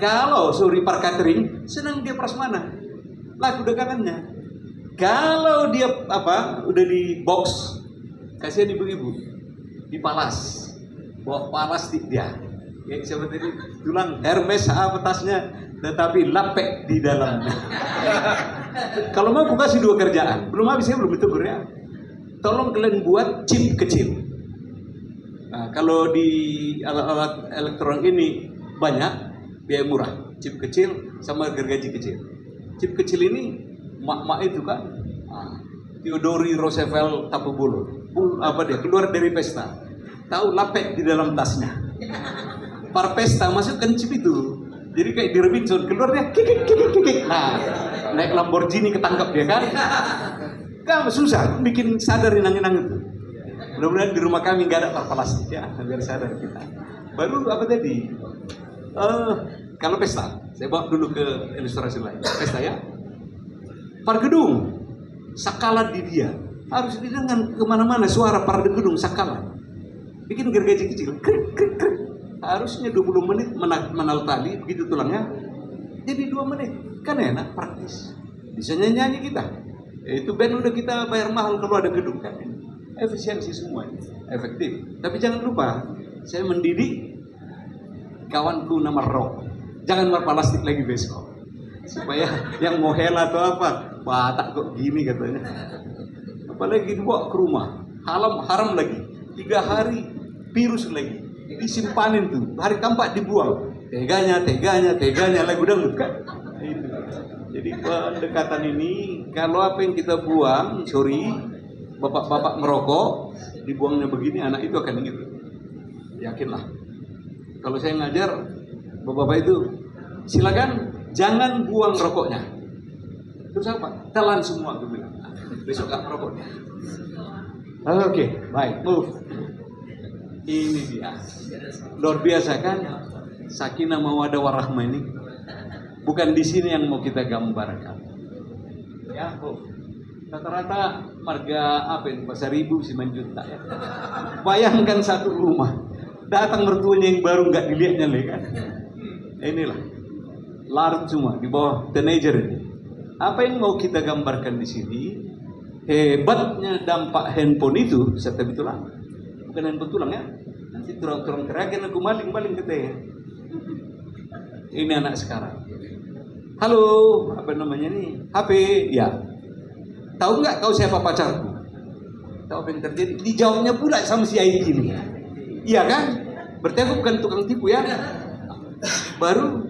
kalau Suri Catering senang dia prasmanan, laku dagangannya. Kalau dia udah di box, kasihan ibu-ibu, dipalas, bawa palas dia. Ya, seperti ini, tulang Hermes apa tasnya, tetapi lapek di dalamnya. Kalau mau aku kasih 2 kerjaan, belum habis saya belum ditegur ya. Tolong kalian buat chip kecil. Nah, kalau di alat-alat elektronik ini banyak, biaya murah. Chip kecil sama gergaji kecil. Chip kecil ini mak-mak itu kan, Theodore Roosevelt Tapubulu, keluar dari pesta, tahu lapek di dalam tasnya. Par pesta masukkan chip itu, jadi kayak di Robinson keluar dia kikik. Nah, naik Lamborghini ketangkap dia kan. Gak susah, bikin sadar inang-inang itu. Mudah-mudahan di rumah kami nggak ada par plastik ya, biar sadar kita. Baru apa tadi? Kalau pesta, saya bawa dulu ke ilustrasi lain. Pesta ya, par gedung, sakala di dia harus didengar kemana-mana suara par gedung sakala. Bikin gergaji kecil, krik krik krik. Harusnya 20 menit menal tali begitu tulangnya, jadi 2 menit kan enak, praktis. Bisa nyanyi kita. Itu band udah kita bayar mahal kalau ada gedung kan. Efisiensi semua, efektif. Tapi jangan lupa, saya mendidik kawanku nama Rock. Jangan berplastik lagi besok. Supaya yang mau hela atau apa, Batak kok gini katanya. Apalagi dibawa ke rumah, haram lagi. 3 hari virus lagi. Disimpanin tuh, hari keempat dibuang. Teganya lagu dangdut kan. Itu. Jadi pendekatan ini, kalau apa yang kita buang, bapak-bapak merokok, dibuangnya begini, anak itu akan ingat. Yakinlah. Kalau saya ngajar, bapak-bapak itu, silakan jangan buang rokoknya. Terus apa? Telan semua, aku bilang. Besok gak merokok. Oke, baik, move. Ini dia. Luar biasa kan? Sakinah mawaddah warahmah ini. Bukan di sini yang mau kita gambarkan. Ya, rata-rata marga apa ini? Pasar Ibu, Simanjuntak ya. Bayangkan satu rumah. Datang mertuanya yang baru nggak dilihatnya lagi kan. Inilah. Larut semua di bawah teenager ini. Apa yang mau kita gambarkan di sini? Hebatnya dampak handphone itu, serta tulang. Bukan handphone tulang ya. Nanti turang-turang terakhir aku maling-maling ke teh. Ini anak sekarang. Halo, apa namanya nih? HP, ya. Tahu nggak kau siapa pacarku? Tahu apa yang terjadi? Dijawabnya pula sama si IT ini. Iya kan? Berarti aku bukan tukang tipu ya. Baru,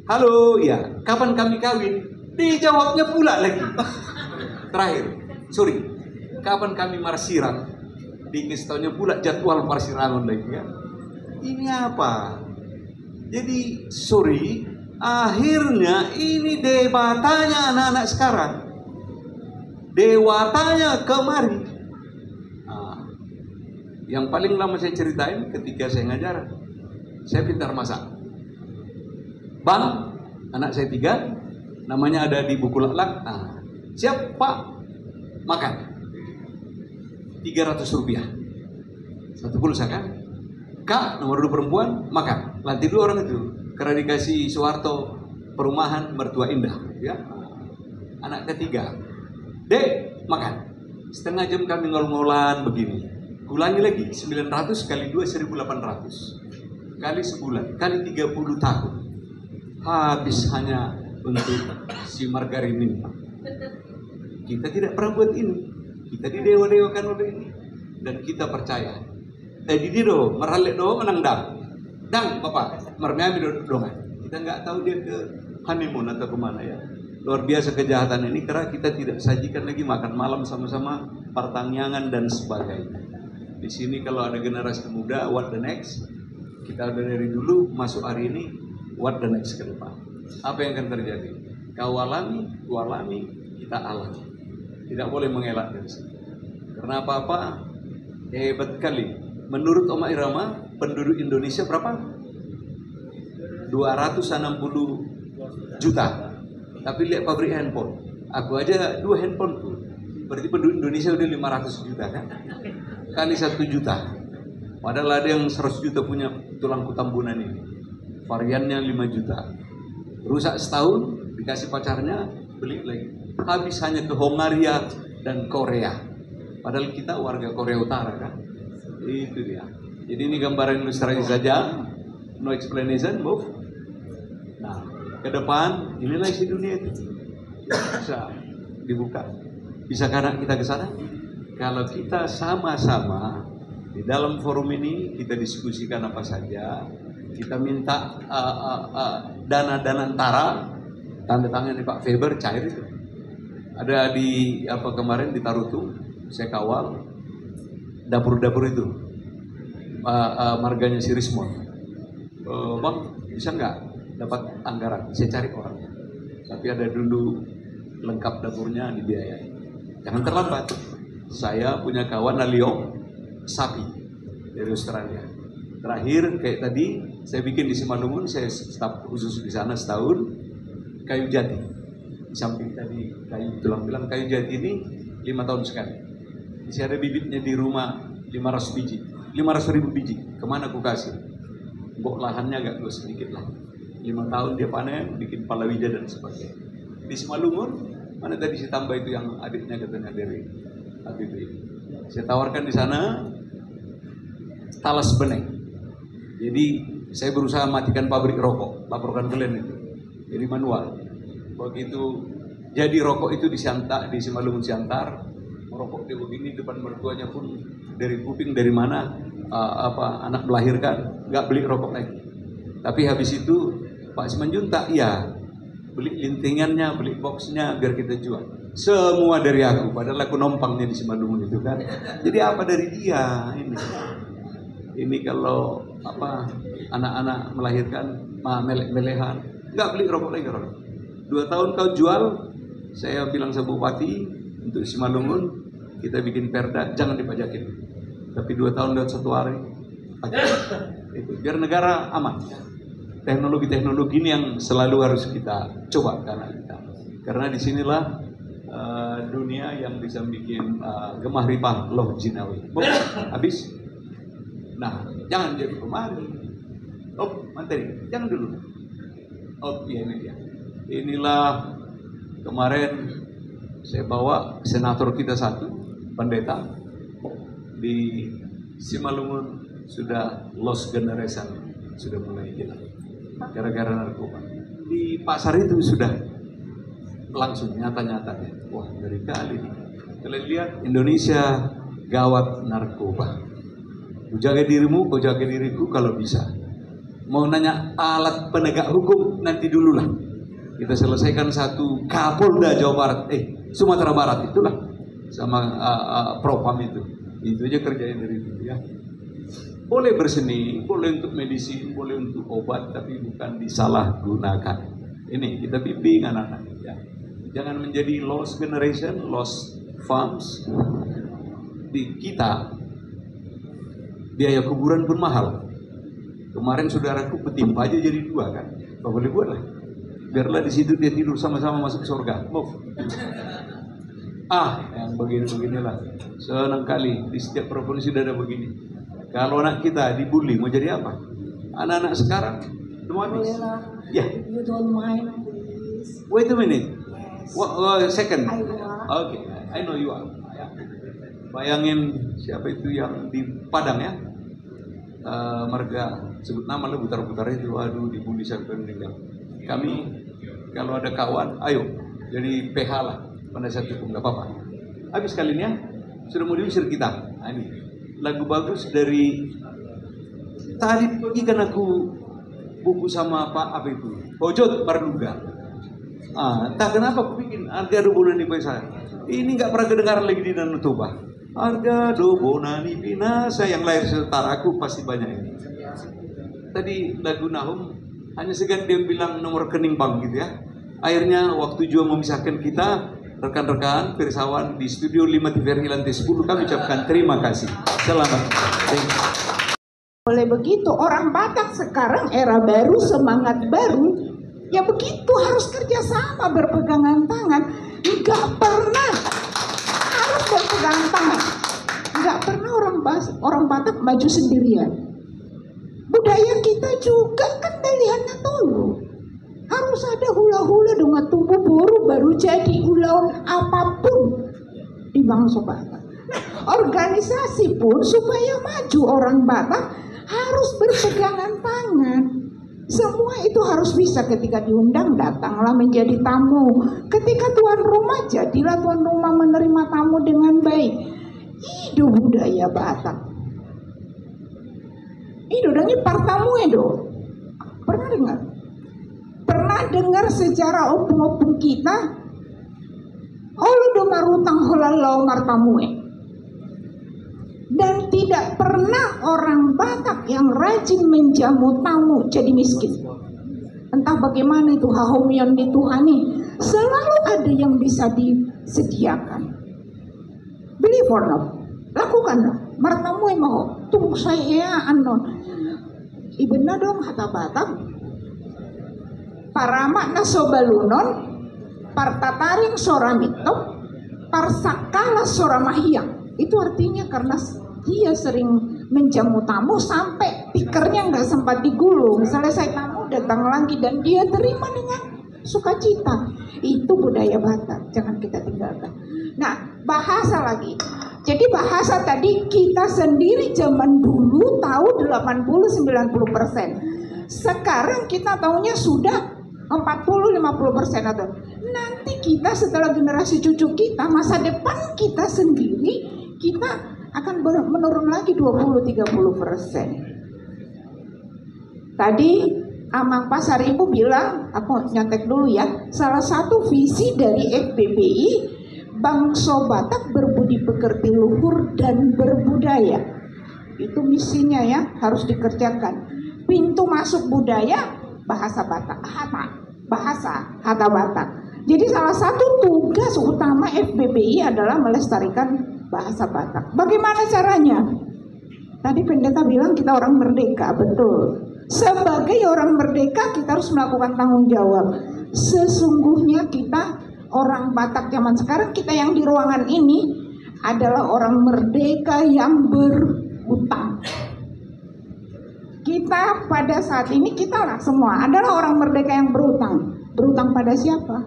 halo, ya. Kapan kami kawin? Dijawabnya pula lagi. Terakhir, sorry. Kapan kami marsiran? Dikasih taunya pula jadwal marsiran lagi ya. Ini apa? Jadi, sorry. Akhirnya ini debatanya anak-anak sekarang. Dewatanya kemari. Nah, yang paling lama saya ceritain ketika saya ngajar, saya pintar masak. Bang, anak saya 3, namanya ada di buku lak-lak. Nah, siap Pak, makan. 300 rupiah. 1 pulsa kan? Kak, nomor 2 perempuan, makan. Lantai 2 orang itu. Karena dikasih Soeharto perumahan mertua indah, ya. Anak ketiga, Dek, makan. Setengah jam kami ngol-ngolan begini. Ulangi lagi, 900 kali 2 1800. Kali sebulan, kali 30 tahun. Habis hanya untuk si margarin ini. Kita tidak pernah buat ini. Kita didewa-dewakan oleh ini. Dan kita percaya. Didido, meralik do menang dang bapak, mermiami dongan. Kita nggak tahu dia ke honeymoon atau kemana ya. Luar biasa kejahatan ini karena kita tidak sajikan lagi makan malam sama-sama, pertangyangan dan sebagainya. Di sini kalau ada generasi muda, what the next? Kita udah dari dulu masuk hari ini, what the next ke depan? Apa yang akan terjadi? Kau alami, kita alami. Tidak boleh mengelak dari situ. Karena apa-apa hebat kali. Menurut Oma Irama, penduduk Indonesia berapa? 260 juta. Tapi lihat pabrik handphone. Aku aja 2 handphone tuh. Berarti penduduk Indonesia udah 500 juta kan? Kali 1 juta. Padahal ada yang 100 juta punya tulang kutambunan ini. Variannya 5 juta. Rusak setahun, dikasih pacarnya, beli lagi. Habis hanya ke Hongaria dan Korea. Padahal kita warga Korea Utara kan? Itu dia. Jadi ini gambaran ilustrasi saja. No explanation, move. Nah, ke depan, inilah isi dunia itu. Bisa dibuka. Bisa karena kita ke sana? Kalau kita sama-sama di dalam forum ini, kita diskusikan apa saja. Kita minta dana-dana antara, tanda tangan di Pak Faber, cair itu. Ada di kemarin di Tarutung, saya kawal dapur-dapur itu, marganya si Rismon. Bang, bisa nggak dapat anggaran? Saya cari orang. Tapi ada dulu lengkap dapurnya dibiayai. Jangan terlambat. Saya punya kawan Aliong sapi dari Australia. Terakhir kayak tadi saya bikin di Simalungun, saya staf khusus di sana setahun, kayu jati. Di samping tadi kayu tulang bilang kayu jati ini 5 tahun sekali. Masih ada bibitnya di rumah 500 biji, 500.000 biji. Kemana aku kasih? Bok lahannya agak gue sedikit lah. 5 tahun dia panen, bikin palawija dan sebagainya. Di Simalungun, mana tadi saya tambah itu yang adiknya katanya dari Habib ini. Saya tawarkan di sana talas beneng. Jadi saya berusaha matikan pabrik rokok, laporkan kalian itu. Jadi manual. Begitu jadi rokok itu di Simalungun Siantar, merokok dia begini depan mertuanya pun dari kuping dari mana anak melahirkan nggak beli rokok lagi. Tapi habis itu Pak Simanjuntak ya beli lintingannya, beli boxnya biar kita jual. Semua dari aku, padahal aku nompangnya di Simalungun itu kan. Jadi apa dari dia ini? Ini kalau anak-anak melahirkan melek-melehan, nggak beli rokok lagi orang. 2 tahun kau jual, saya bilang sama bupati untuk Simalungun kita bikin perda jangan dipajakin. Tapi 2 tahun dan 1 hari pajak. Itu biar negara aman. Teknologi-teknologi ini yang selalu harus kita coba karena disinilah dunia yang bisa bikin gemah ripah loh jinawi. Habis. Nah, jangan jadi pemari. Materi, jangan dulu. Iya ini dia. Inilah kemarin saya bawa senator kita satu, pendeta di Simalungun sudah lost generation, sudah mulai hilang gara-gara narkoba. Di pasar itu sudah langsung nyata-nyatanya. Wah, dari kali ini. Kalian lihat Indonesia gawat narkoba. Kau jaga dirimu, kau jaga diriku kalau bisa. Mau nanya alat penegak hukum nanti dulu lah. Kita selesaikan satu Kapolda Jawa Barat, Sumatera Barat itulah sama Propam itu aja kerjanya dari dulu ya. Boleh berseni, boleh untuk medisi, boleh untuk obat, tapi bukan disalahgunakan. Ini kita bimbing anak-anak ya. Jangan menjadi lost generation, lost farms. Di kita biaya kuburan pun mahal. Kemarin saudaraku petimpa aja jadi 2 kan. Apa boleh buat lah. Biarlah di situ dia tidur sama-sama masuk surga. Move. Yang begini-beginilah. Senang kali di setiap provinsi ada begini. Kalau anak kita dibully mau jadi apa? Anak-anak sekarang mau habis. Ya. You don't mind, please. Wait a minute. Yes. Second. I know. Okay, I know you are. Bayangin siapa itu yang di Padang ya? Marga sebut nama lah putar-putar itu, waduh dibully sampai meninggal. Kami kalau ada kawan, ayo jadi PH lah penasihat hukum nggak apa-apa. Habis kali ini ya sudah mau diusir kita. Nah, ini lagu bagus dari tadi pagi kan aku buku sama Pak apa itu Pojot Marduga. Entah kenapa aku bikin ada hubungan di saya. Ini nggak pernah kedengaran lagi di Danau Toba. Harga dobonani binasa, yang lahir setara aku pasti banyak ini. Tadi lagu Nahum hanya segan dia bilang nomor rekening bank gitu ya. Akhirnya waktu juga memisahkan kita, rekan-rekan Pirsawan di studio 5 TVRI lantai 10, kami ucapkan terima kasih. Selamat. Oleh begitu orang Batak sekarang era baru, semangat baru, ya begitu harus kerjasama, berpegangan tangan. Nggak pernah harus berpegangan tangan. Nggak pernah orang Batak maju sendirian. Budaya kita juga kan dari Natolu. Harus ada hula-hula dengan tubuh buru baru jadi ulaun apapun di bangsa Batak. Nah, organisasi pun supaya maju orang Batak harus berpegangan tangan. Semua itu harus bisa. Ketika diundang, datanglah menjadi tamu. Ketika tuan rumah, jadilah tuan rumah menerima tamu dengan baik. Itu budaya Batak. Itu dangi partamu itu. Pernah dengar? Pernah dengar sejarah opung-opung kita? Oh, lu do marutang holalau martamue. Dan tidak pernah orang Batak yang rajin menjamu tamu jadi miskin. Entah bagaimana itu hahomion dituhani, selalu ada yang bisa disediakan. Believe or not, lakukanlah. Martamu mau tunggu saya anon. Ibeuna dong hata Batak. Parama na sobalunon, partataring soramito, parsakala soramahiyang. Itu artinya karena dia sering menjamu tamu sampai tikernya nggak sempat digulung. Selesai tamu datang lagi dan dia terima dengan sukacita. Itu budaya Batak, jangan kita tinggalkan. Nah, bahasa lagi. Jadi bahasa tadi kita sendiri zaman dulu tahu 80-90%. Sekarang kita tahunya sudah 40-50% atau nanti kita setelah generasi cucu kita, masa depan kita sendiri, kita akan menurun lagi 20-30%. Tadi Amang Pasar Ibu bilang, aku nyontek dulu ya, salah satu visi dari FBBI, bangsa Batak berbudi pekerti luhur dan berbudaya. Itu misinya ya, harus dikerjakan. Pintu masuk budaya, bahasa Batak, hata Batak. Jadi salah satu tugas utama FBBI adalah melestarikan bahasa Batak. Bagaimana caranya? Tadi pendeta bilang kita orang merdeka, betul. Sebagai orang merdeka kita harus melakukan tanggung jawab. Sesungguhnya kita orang Batak zaman sekarang, kita yang di ruangan ini adalah orang merdeka yang berhutang. Kita pada saat ini, kita lah semua adalah orang merdeka yang berhutang. Berhutang pada siapa?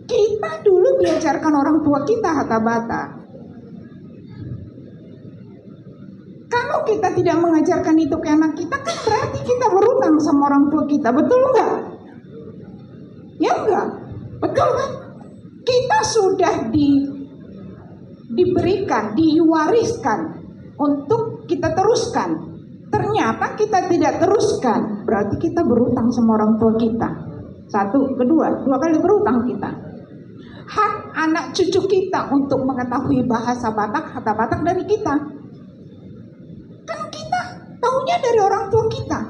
Kita dulu diajarkan orang tua kita hata Batak. Kalau kita tidak mengajarkan itu ke anak kita, kan berarti kita berhutang sama orang tua kita, betul enggak? Ya enggak? Betul kan? Kita sudah diberikan, diwariskan untuk kita teruskan. Ternyata kita tidak teruskan, berarti kita berhutang sama orang tua kita. Satu, kedua, 2 kali berhutang kita. Hak anak cucu kita untuk mengetahui bahasa Batak, kata Batak dari kita. Kan kita tahunya dari orang tua kita.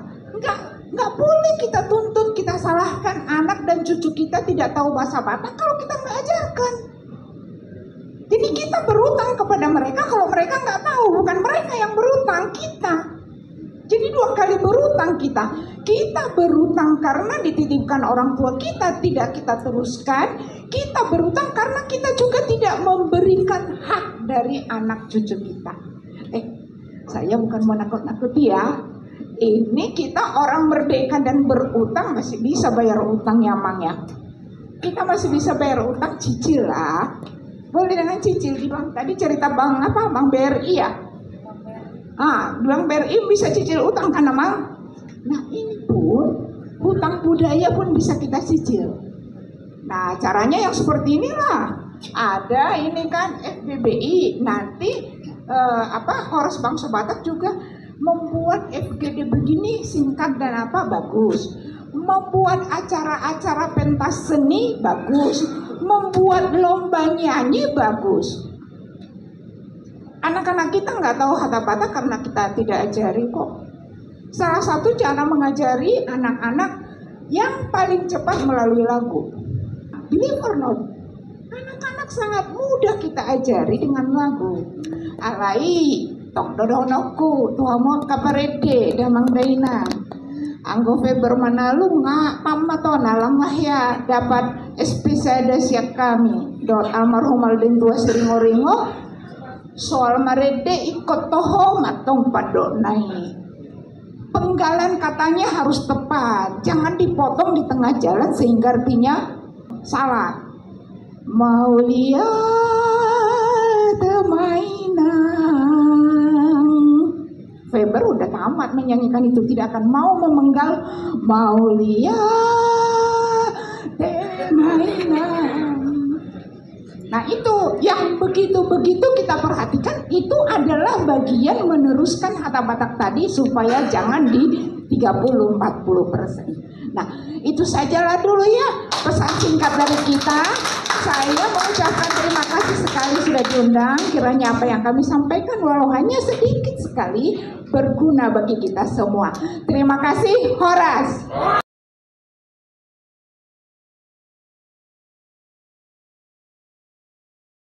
Nggak boleh kita tuntut, kita salahkan anak dan cucu kita tidak tahu bahasa Batak kalau kita nggak ajarkan. Jadi kita berhutang kepada mereka kalau mereka nggak tahu, bukan mereka yang berhutang, kita. Jadi 2 kali berhutang kita. Kita berhutang karena dititipkan orang tua kita, tidak kita teruskan. Kita berhutang karena kita juga tidak memberikan hak dari anak cucu kita. Saya bukan mau nakut-nakuti ya. Ini kita orang merdeka dan berutang masih bisa bayar utang ya Mang ya. Kita masih bisa bayar utang, cicil lah. Boleh dengan cicil. Bilang tadi cerita Bang apa? Bang BRI ya. Bilang BRI bisa cicil utang kan Mang. Nah ini pun hutang budaya pun bisa kita cicil. Nah caranya yang seperti inilah. Ada ini kan FBBI nanti Horas Bangsa Batak juga membuat FGD begini singkat dan bagus. Membuat acara-acara pentas seni bagus. Membuat lomba nyanyi bagus. Anak-anak kita nggak tahu Hata-Bata karena kita tidak ajari kok. Salah satu cara mengajari anak-anak yang paling cepat melalui lagu. Believe or not, anak-anak sangat mudah kita ajari dengan lagu. Alai, tong dodonoku, tuamo kaparede, damang daina. Anggo Feber Manalu nga pamato nalang ya dapat espisada siap kami. Dot almarhum Aldin tua seringo-ringo soal marede ikut toho matong padok naik. Penggalan katanya harus tepat, jangan dipotong di tengah jalan sehingga artinya salah. Mau lihat mainan. Feber udah tamat menyanyikan itu, tidak akan mau memenggal. Mau lihat mainan. Nah itu yang begitu-begitu kita perhatikan, itu adalah bagian meneruskan Hata-Batak tadi supaya jangan di 30-40%. Nah itu sajalah dulu ya pesan singkat dari kita. Saya mengucapkan terima kasih sekali sudah diundang. Kiranya apa yang kami sampaikan walau hanya sedikit sekali berguna bagi kita semua. Terima kasih, Horas.